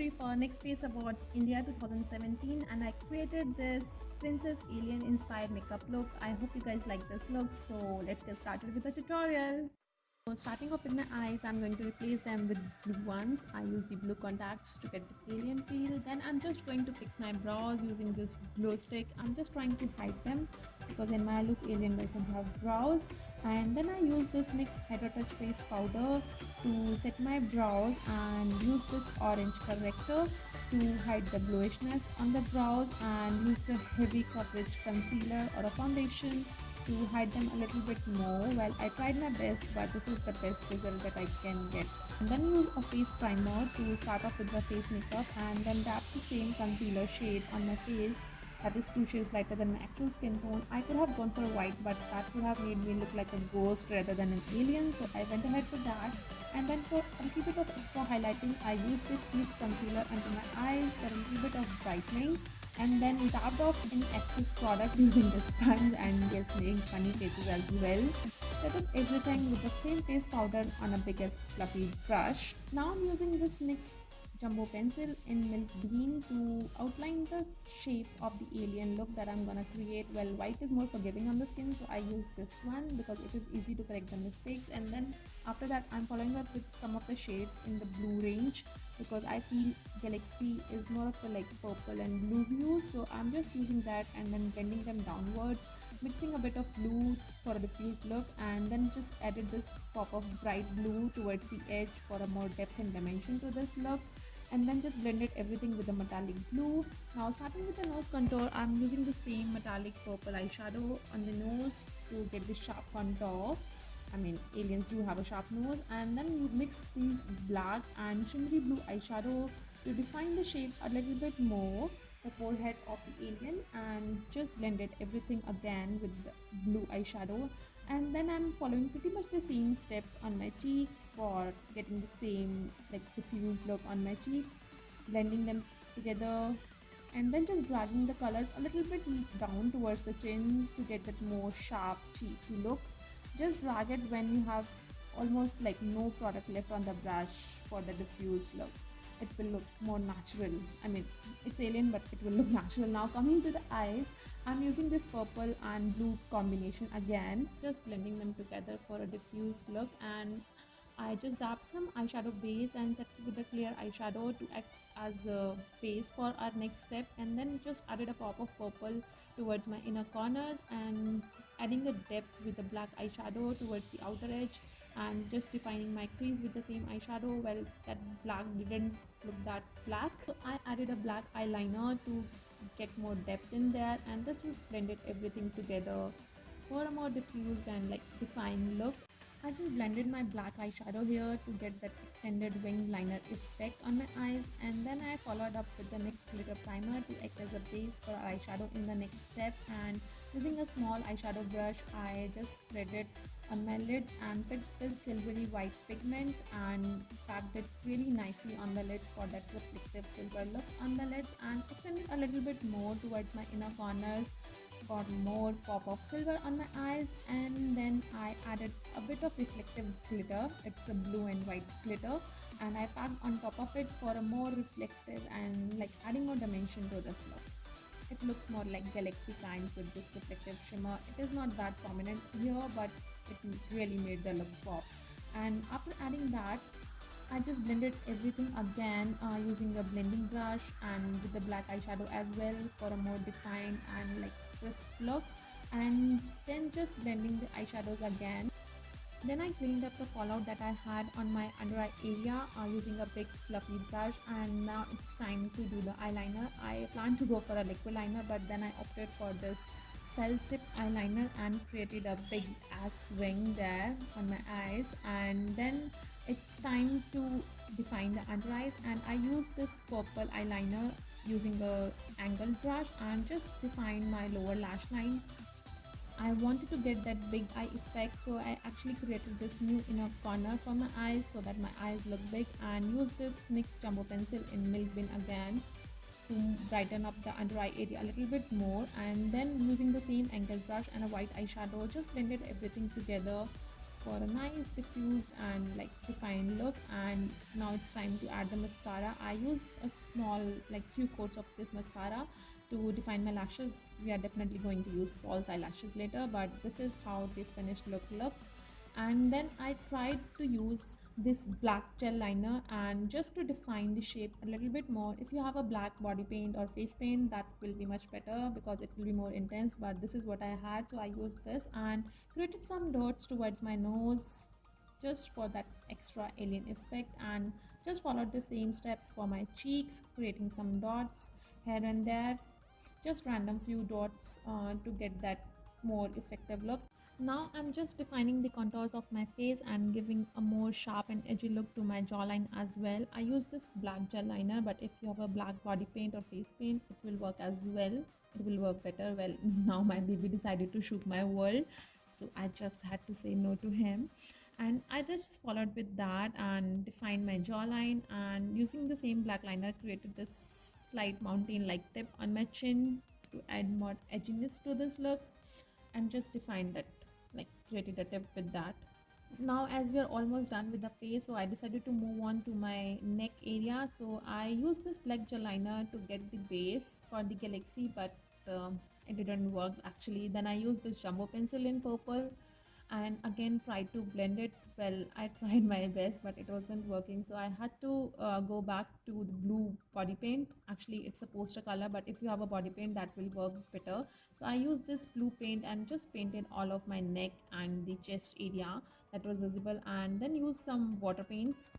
entry for NYX Face Awards India 2017, and I created this princess alien inspired makeup look. I hope you guys like this look, so let's get started with the tutorial. So starting off with my eyes, I'm going to replace them with blue ones. I use the blue contacts to get the alien feel. Then I'm just going to fix my brows using this glow stick. I'm just trying to hide them because in my look alien doesn't have brows. And then I use this NYX Hydro Touch Face Powder to set my brows and use this orange corrector to hide the bluishness on the brows, and use the heavy coverage concealer or a foundation to hide them a little bit more. Well, I tried my best, but this is the best result that I can get. And then use a face primer to start off with the face makeup, and then dab the same concealer shade on my face, that is 2 shades lighter than my actual skin tone. I could have gone for a white, but that would have made me look like a ghost rather than an alien, so I went ahead for that. And then for a little bit of extra highlighting, I used this NYX concealer under my eyes for a little bit of brightening, and then dabbed off any excess product using the sponge and just making funny faces as well. Set up everything with the same face powder on a biggest fluffy brush. Now I'm using this NYX jumbo pencil in milk green to outline the shape of the alien look that I'm gonna create. Well, white is more forgiving on the skin, so I use this one because it is easy to correct the mistakes. And then after that, I'm following up with some of the shades in the blue range because I feel Galaxy is more of the like purple and blue hues, so I'm just using that and then blending them downwards, mixing a bit of blue for a diffused look, and then just added this pop of bright blue towards the edge for a more depth and dimension to this look, and then just blended everything with a metallic blue. Now starting with the nose contour, I'm using the same metallic purple eyeshadow on the nose to get the sharp contour. I mean, aliens do have a sharp nose. And then you mix these black and shimmery blue eyeshadow to define the shape a little bit more, the forehead of the alien, and just blended everything again with the blue eyeshadow. And then I'm following pretty much the same steps on my cheeks for getting the same like diffused look on my cheeks, blending them together, and then just dragging the colors a little bit down towards the chin to get that more sharp cheeky look. Just drag it when you have almost like no product left on the brush for the diffused look. It will look more natural. I mean, it's alien, but it will look natural. Now coming to the eyes, I'm using this purple and blue combination again, just blending them together for a diffused look. And I just dabbed some eyeshadow base and set it with a clear eyeshadow to act as a base for our next step, and then just added a pop of purple towards my inner corners and adding a depth with a black eyeshadow towards the outer edge, and just defining my crease with the same eyeshadow. Well, that black didn't look that black, so I added a black eyeliner to get more depth in there, and this just blended everything together for a more diffused and like defined look. I just blended my black eyeshadow here to get that extended wing liner effect on my eyes, and then I followed up with the NYX glitter primer to act as a base for eyeshadow in the next step. And using a small eyeshadow brush, I just spread it on my lid and picked this silvery white pigment and packed it really nicely on the lids for that reflective silver look on the lids, and extended a little bit more towards my inner corners for more pop of silver on my eyes. And then I added a bit of reflective glitter. It's a blue and white glitter, and I packed on top of it for a more reflective and like adding more dimension to this look. It looks more like galaxy kinds with this reflective shimmer. It is not that prominent here, but it really made the look pop. And after adding that, I just blended everything again using a blending brush and with the black eyeshadow as well for a more defined and like crisp look, and then just blending the eyeshadows again. Then I cleaned up the fallout that I had on my under eye area using a big fluffy brush, and now it's time to do the eyeliner. I planned to go for a liquid liner, but then I opted for this felt tip eyeliner and created a big ass wing there on my eyes. And then it's time to define the under eyes, and I use this purple eyeliner using a angle brush and just define my lower lash line. I wanted to get that big eye effect, so I actually created this new inner corner for my eyes so that my eyes look big, and use this NYX jumbo pencil in milk bin again to brighten up the under eye area a little bit more. And then using the same angle brush and a white eyeshadow, just blended everything together for a nice diffused and like defined look. And now it's time to add the mascara. I used a small like few coats of this mascara to define my lashes. We are definitely going to use false eyelashes later, but this is how the finished look. And then I tried to use this black gel liner and just to define the shape a little bit more. If you have a black body paint or face paint, that will be much better because it will be more intense, but this is what I had, so I used this and created some dots towards my nose just for that extra alien effect, and just followed the same steps for my cheeks, creating some dots here and there, just random few dots to get that more effective look. Now I'm just defining the contours of my face and giving a more sharp and edgy look to my jawline as well. I use this black gel liner, but if you have a black body paint or face paint, it will work as well. It will work better. Well, now my baby decided to shoot my world, so I just had to say no to him. And I just followed with that and defined my jawline, and using the same black liner created this slight mountain like tip on my chin to add more edginess to this look, and just defined that, like created a tip with that. Now as we are almost done with the face, so I decided to move on to my neck area. So I used this black gel liner to get the base for the galaxy, but it didn't work actually. Then I used this jumbo pencil in purple and again tried to blend it. Well, I tried my best, but it wasn't working, so I had to go back to the blue body paint. Actually it's a poster color, but if you have a body paint that will work better. So I used this blue paint and just painted all of my neck and the chest area that was visible, and then used some water paints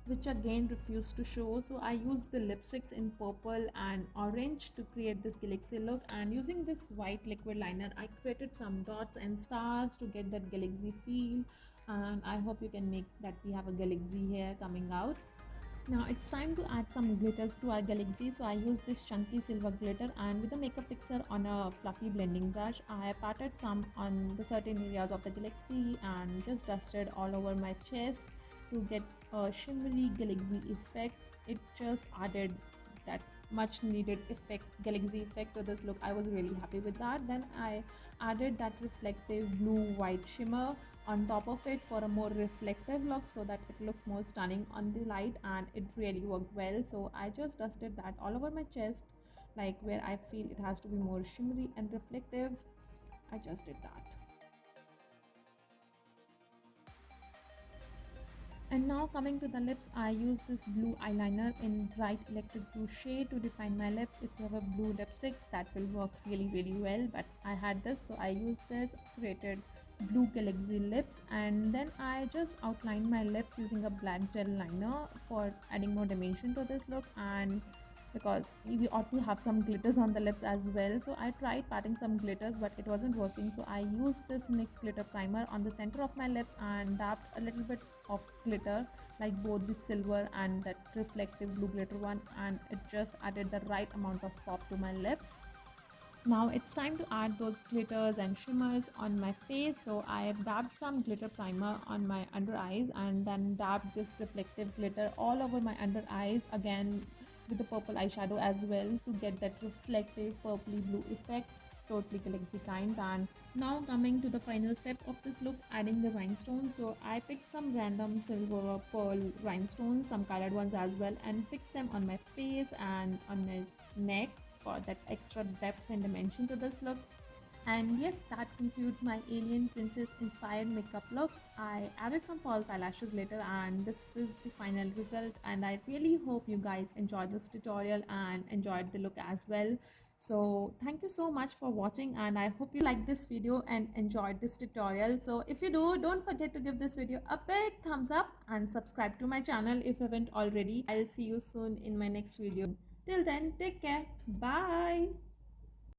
which again refused to show. So I used the lipsticks in purple and orange to create this galaxy look, and using this white liquid liner I created some dots and stars to get that galaxy feel. And I hope you can make that we have a galaxy here coming out. Now it's time to add some glitters to our galaxy. So I use this chunky silver glitter, and with a makeup fixer on a fluffy blending brush, I patted some on the certain areas of the galaxy and just dusted all over my chest to get a shimmery galaxy effect. It just added that much needed effect, galaxy effect to this look. I was really happy with that. Then I added that reflective blue white shimmer on top of it for a more reflective look, so that it looks more stunning on the light, and it really worked well. So I just dusted that all over my chest, like where I feel it has to be more shimmery and reflective. I just did that. And now coming to the lips, I use this blue eyeliner in bright electric blue shade to define my lips. If you have a blue lipsticks, that will work really well, but I had this, so I used this, created blue galaxy lips, and then I just outlined my lips using a black gel liner for adding more dimension to this look. And because we ought to have some glitters on the lips as well, so I tried patting some glitters, but it wasn't working. So I used this NYX glitter primer on the center of my lips and dabbed a little bit of glitter, like both the silver and that reflective blue glitter one, and it just added the right amount of pop to my lips. Now it's time to add those glitters and shimmers on my face. So I have dabbed some glitter primer on my under eyes, and then dabbed this reflective glitter all over my under eyes, again with the purple eyeshadow as well, to get that reflective purpley blue effect, totally galaxy kind. And now coming to the final step of this look, adding the rhinestones. So I picked some random silver pearl rhinestones, some colored ones as well, and fixed them on my face and on my neck for that extra depth and dimension to this look. And yes, that concludes my alien princess inspired makeup look. I added some false eyelashes later, and this is the final result, and I really hope you guys enjoyed this tutorial and enjoyed the look as well. So thank you so much for watching, and I hope you liked this video and enjoyed this tutorial. So if you do, don't forget to give this video a big thumbs up and subscribe to my channel if you haven't already. I'll see you soon in my next video. Till then, take care. Bye.